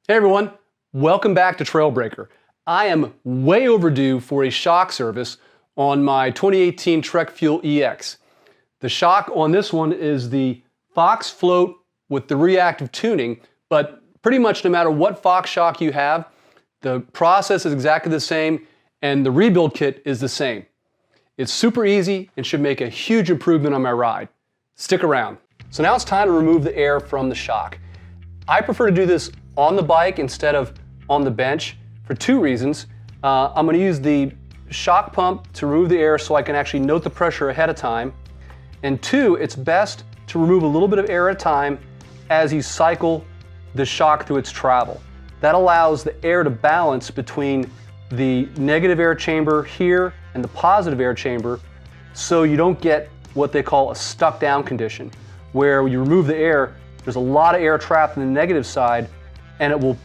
Hey everyone, welcome back to Trailbreaker. I am way overdue for a shock service on my 2018 Trek Fuel EX. The shock on this one is the Fox float with the reactive tuning, but pretty much no matter what Fox shock you have, the process is exactly the same and the rebuild kit is the same. It's super easy and should make a huge improvement on my ride. Stick around. So now it's time to remove the air from the shock. I prefer to do this on the bike instead of on the bench for two reasons. I'm going to use the shock pump to remove the air so I can actually note the pressure ahead of time. And two, it's best to remove a little bit of air at a time as you cycle the shock through its travel. That allows the air to balance between the negative air chamber here and the positive air chamber, so you don't get what they call a stuck down condition, where when you remove the air, there's a lot of air trapped in the negative side and it will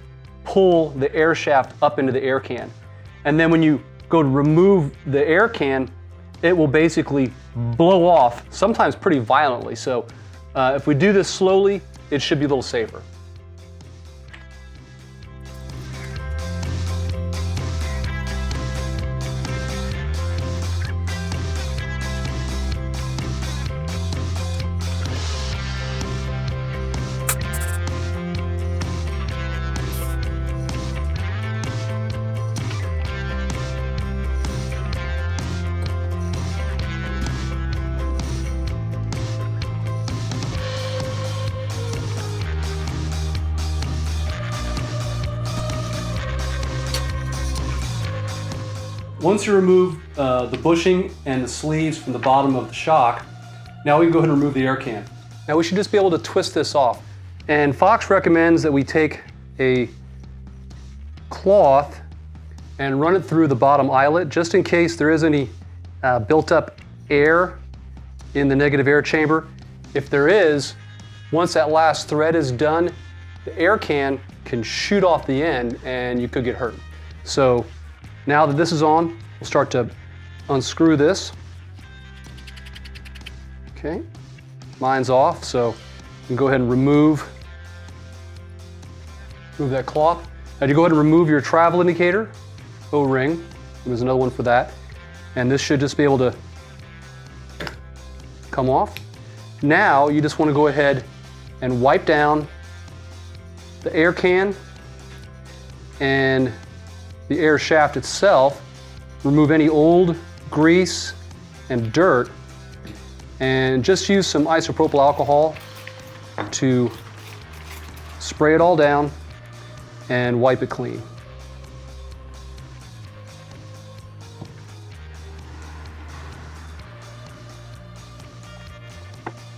pull the air shaft up into the air can. And then when you go to remove the air can, it will basically blow off, sometimes pretty violently. So if we do this slowly, it should be a little safer. Once you remove the bushing and the sleeves from the bottom of the shock, now we can go ahead and remove the air can. Now we should just be able to twist this off. And Fox recommends that we take a cloth and run it through the bottom eyelet just in case there is any built up air in the negative air chamber. If there is, once that last thread is done, the air can shoot off the end and you could get hurt. So now that this is on, we'll start to unscrew this. Okay, mine's off, so you can go ahead and remove that cloth. Now you go ahead and remove your travel indicator, O-ring. There's another one for that. And this should just be able to come off. Now you just want to go ahead and wipe down the air can and the air shaft itself, remove any old grease and dirt, and just use some isopropyl alcohol to spray it all down and wipe it clean.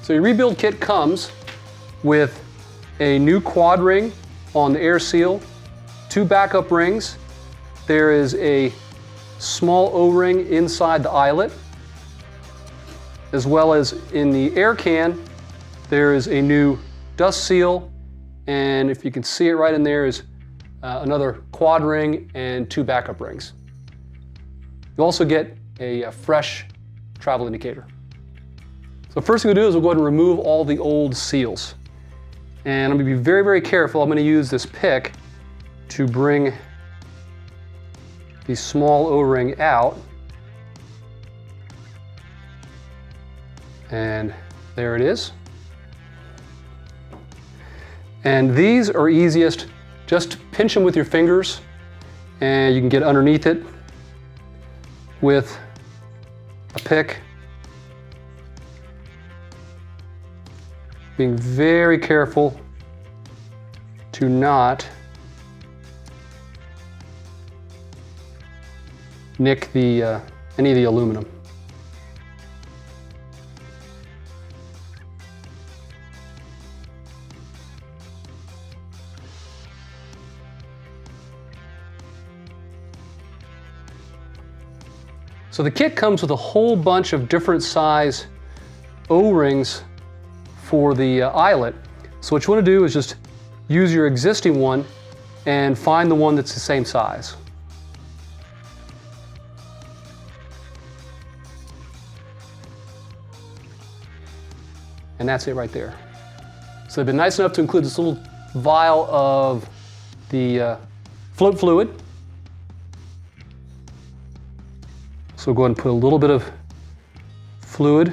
So your rebuild kit comes with a new quad ring on the air seal, 2 backup rings. There is a small O-ring inside the eyelet, as well as in the air can, there is a new dust seal, and if you can see it right in there is another quad ring and 2 backup rings. You also get a fresh travel indicator. So first thing we'll do is we'll go ahead and remove all the old seals. And I'm going to be very, very careful. I'm going to use this pick to bring the small O-ring out, and there it is. And these are easiest, just pinch them with your fingers and you can get underneath it with a pick. Being very careful to not nick any of the aluminum. So the kit comes with a whole bunch of different size O-rings for the eyelet. So what you want to do is just use your existing one and find the one that's the same size. And that's it right there. So they've been nice enough to include this little vial of the float fluid. So go ahead and put a little bit of fluid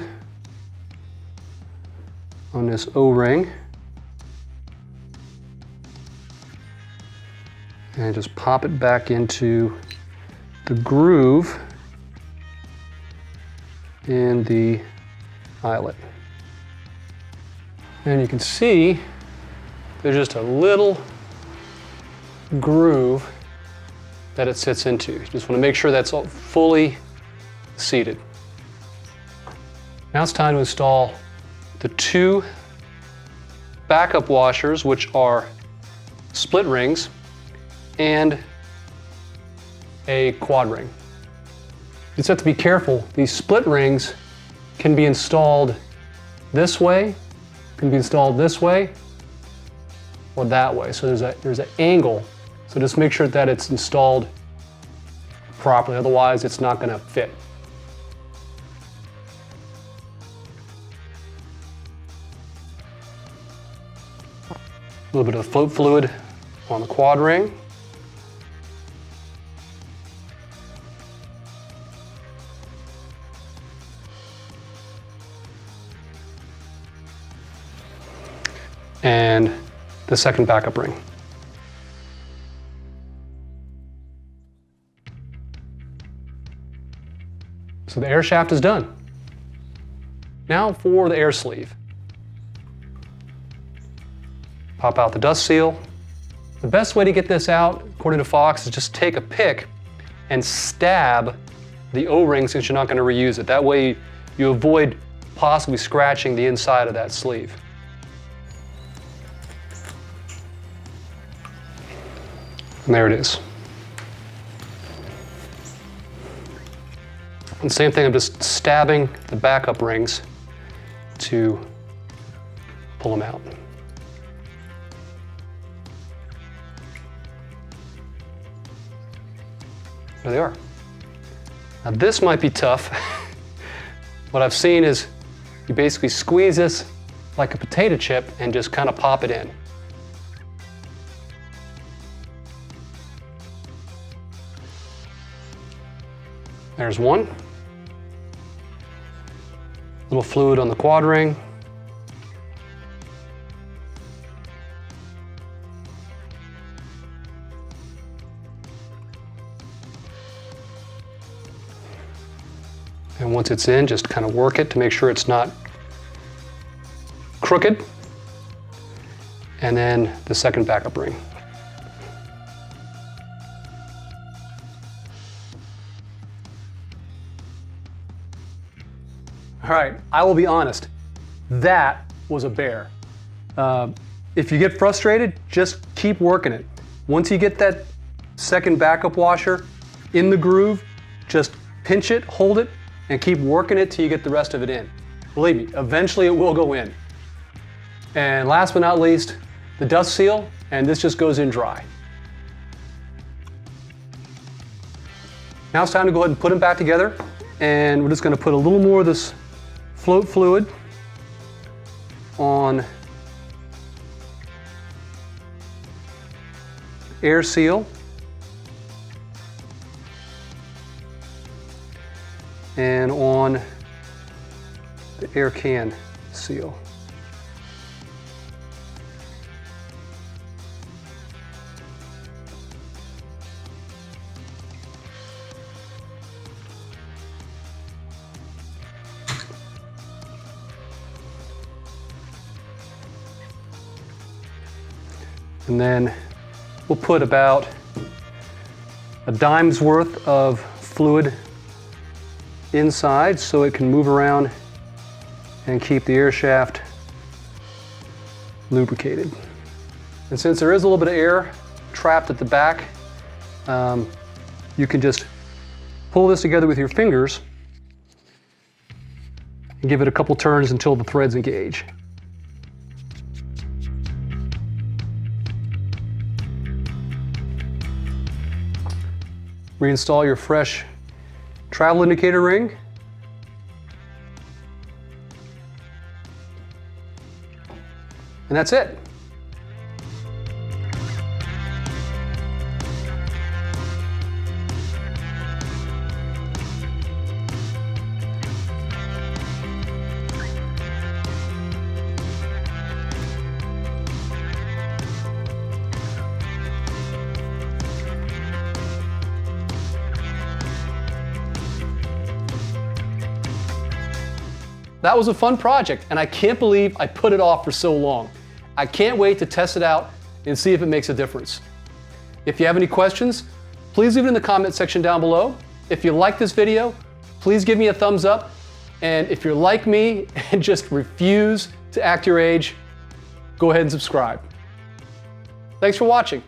on this O-ring. And just pop it back into the groove in the eyelet. And you can see there's just a little groove that it sits into. You just want to make sure that's all fully seated. Now it's time to install the 2 backup washers, which are split rings and a quad ring. You just have to be careful. These split rings can be installed this way, can be installed this way, or that way. So there's an angle. So just make sure that it's installed properly, otherwise it's not going to fit. A little bit of float fluid on the quad ring. And the second backup ring. So the air shaft is done. Now for the air sleeve. Pop out the dust seal. The best way to get this out, according to Fox, is just take a pick and stab the O-ring since you're not going to reuse it. That way you avoid possibly scratching the inside of that sleeve. And there it is. And same thing, I'm just stabbing the backup rings to pull them out. There they are. Now this might be tough. What I've seen is you basically squeeze this like a potato chip and just kind of pop it in. There's one. Little fluid on the quad ring. And once it's in, just kind of work it to make sure it's not crooked. And then the second backup ring. All right, I will be honest, that was a bear. If you get frustrated, just keep working it. Once you get that second backup washer in the groove, just pinch it, hold it, and keep working it till you get the rest of it in. Believe me, eventually it will go in. And last but not least, the dust seal, and this just goes in dry. Now it's time to go ahead and put them back together, and we're just going to put a little more of this float fluid on air seal and on the air can seal. And then we'll put about a dime's worth of fluid inside so it can move around and keep the air shaft lubricated. And since there is a little bit of air trapped at the back, you can just pull this together with your fingers and give it a couple turns until the threads engage. Reinstall your fresh travel indicator ring. And that's it. that was a fun project, and I can't believe I put it off for so long. I can't wait to test it out and see if it makes a difference. If you have any questions, please leave it in the comment section down below. If you like this video, please give me a thumbs up. And if you're like me and just refuse to act your age, go ahead and subscribe. Thanks for watching.